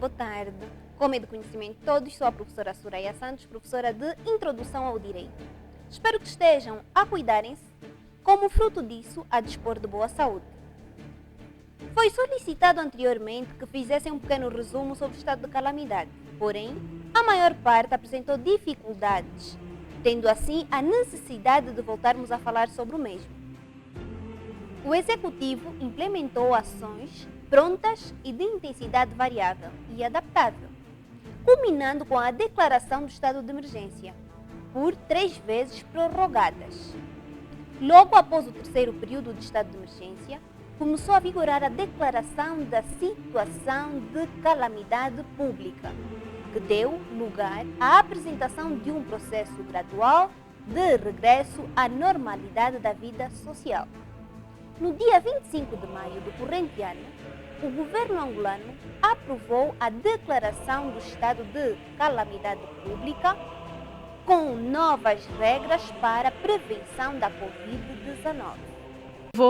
boa tarde. Como é de conhecimento de todos, sou a professora Soraya Santos, professora de Introdução ao Direito. Espero que estejam a cuidarem-se, como fruto disso, a dispor de boa saúde. Foi solicitado anteriormente que fizessem um pequeno resumo sobre o estado de calamidade, porém, a maior parte apresentou dificuldades, tendo assim a necessidade de voltarmos a falar sobre o mesmo. O Executivo implementou ações prontas e de intensidade variável e adaptável, culminando com a declaração do estado de emergência, por 3 vezes prorrogadas. Logo após o terceiro período de estado de emergência, começou a vigorar a declaração da situação de calamidade pública, que deu lugar à apresentação de um processo gradual de regresso à normalidade da vida social. No dia 25 de maio do corrente ano, o governo angolano aprovou a declaração do estado de calamidade pública com novas regras para a prevenção da Covid-19.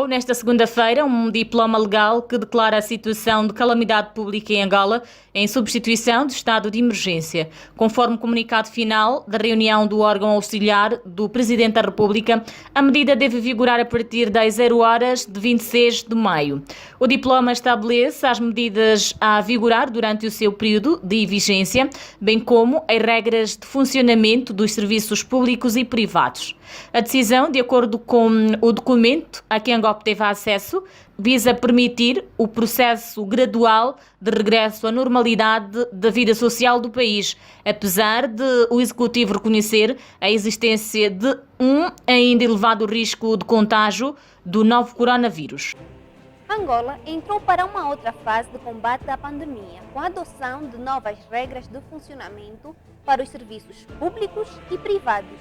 Nesta segunda-feira, um diploma legal que declara a situação de calamidade pública em Angola em substituição do estado de emergência. Conforme o comunicado final da reunião do órgão auxiliar do Presidente da República, a medida deve vigorar a partir das 0 horas de 26 de maio. O diploma estabelece as medidas a vigorar durante o seu período de vigência, bem como as regras de funcionamento dos serviços públicos e privados. A decisão, de acordo com o documento a que a Angola teve acesso, visa permitir o processo gradual de regresso à normalidade da vida social do país, apesar de o Executivo reconhecer a existência de um ainda elevado risco de contágio do novo coronavírus. Angola entrou para uma outra fase de combate à pandemia, com a adoção de novas regras de funcionamento para os serviços públicos e privados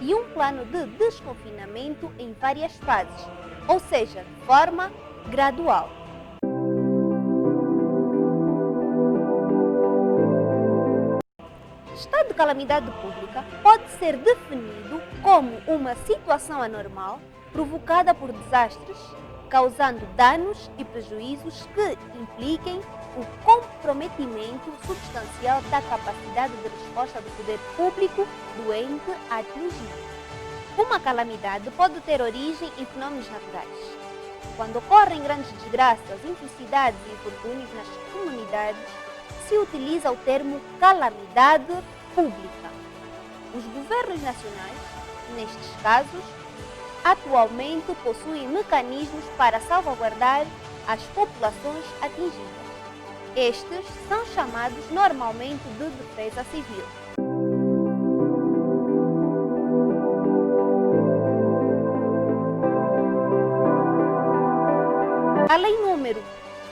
e um plano de desconfinamento em várias fases, ou seja, de forma gradual. Estado de calamidade pública pode ser definido como uma situação anormal provocada por desastres, causando danos e prejuízos que impliquem o comprometimento substancial da capacidade de resposta do poder público do ente atingido. Uma calamidade pode ter origem em fenômenos naturais. Quando ocorrem grandes desgraças, infelicidades e infortúnios nas comunidades, se utiliza o termo calamidade pública. Os governos nacionais, nestes casos, atualmente possuem mecanismos para salvaguardar as populações atingidas. Estes são chamados normalmente de defesa civil. A Lei número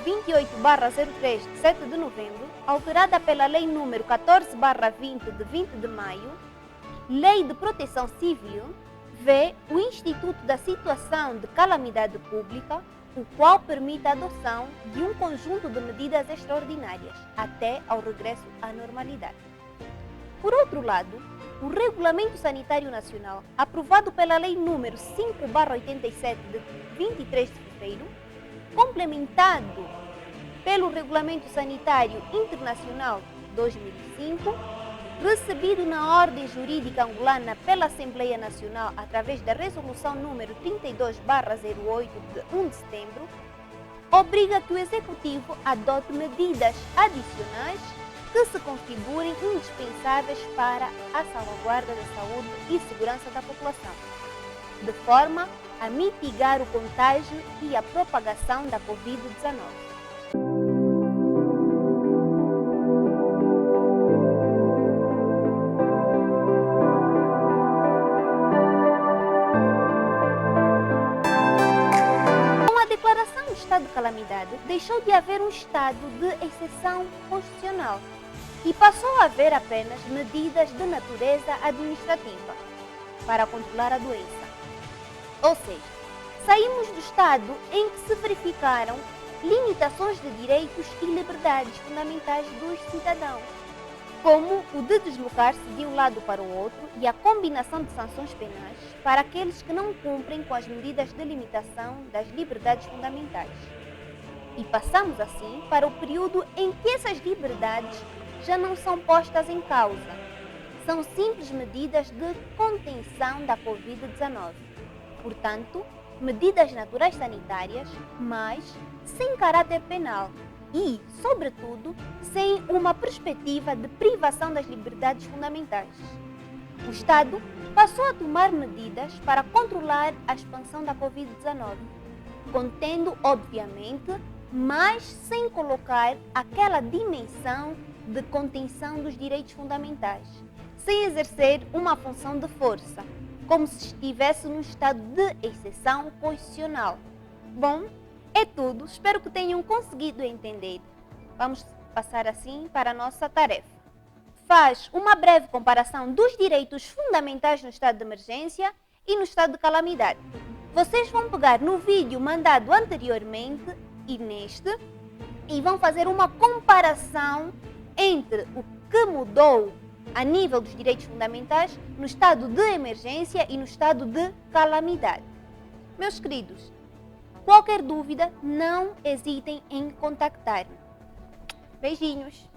28/03, de 7 de novembro, alterada pela Lei número 14/20, de 20 de maio, Lei de Proteção Civil, vê o Instituto da Situação de Calamidade Pública, o qual permite a adoção de um conjunto de medidas extraordinárias até ao regresso à normalidade. Por outro lado, o Regulamento Sanitário Nacional, aprovado pela Lei número 5/87, de 23 de fevereiro, complementado pelo Regulamento Sanitário Internacional 2005, recebido na ordem jurídica angolana pela Assembleia Nacional através da Resolução número 32/08, de 1 de setembro, obriga que o Executivo adote medidas adicionais que se configurem indispensáveis para a salvaguarda da saúde e segurança da população, de forma a mitigar o contágio e a propagação da Covid-19. Estado de calamidade, deixou de haver um estado de exceção constitucional e passou a haver apenas medidas de natureza administrativa para controlar a doença. Ou seja, saímos do estado em que se verificaram limitações de direitos e liberdades fundamentais dos cidadãos, como o de deslocar-se de um lado para o outro e a combinação de sanções penais para aqueles que não cumprem com as medidas de limitação das liberdades fundamentais. E passamos assim para o período em que essas liberdades já não são postas em causa. São simples medidas de contenção da Covid-19. Portanto, medidas naturais sanitárias, mas sem caráter penal e, sobretudo, sem uma perspectiva de privação das liberdades fundamentais. O Estado passou a tomar medidas para controlar a expansão da Covid-19, contendo, obviamente, mas sem colocar aquela dimensão de contenção dos direitos fundamentais, sem exercer uma função de força, como se estivesse num estado de exceção constitucional. Bom, é tudo. Espero que tenham conseguido entender. Vamos passar assim para a nossa tarefa. Faz uma breve comparação dos direitos fundamentais no estado de emergência e no estado de calamidade. Vocês vão pegar no vídeo mandado anteriormente e neste e vão fazer uma comparação entre o que mudou a nível dos direitos fundamentais no estado de emergência e no estado de calamidade. Meus queridos, qualquer dúvida, não hesitem em contactar-me. Beijinhos!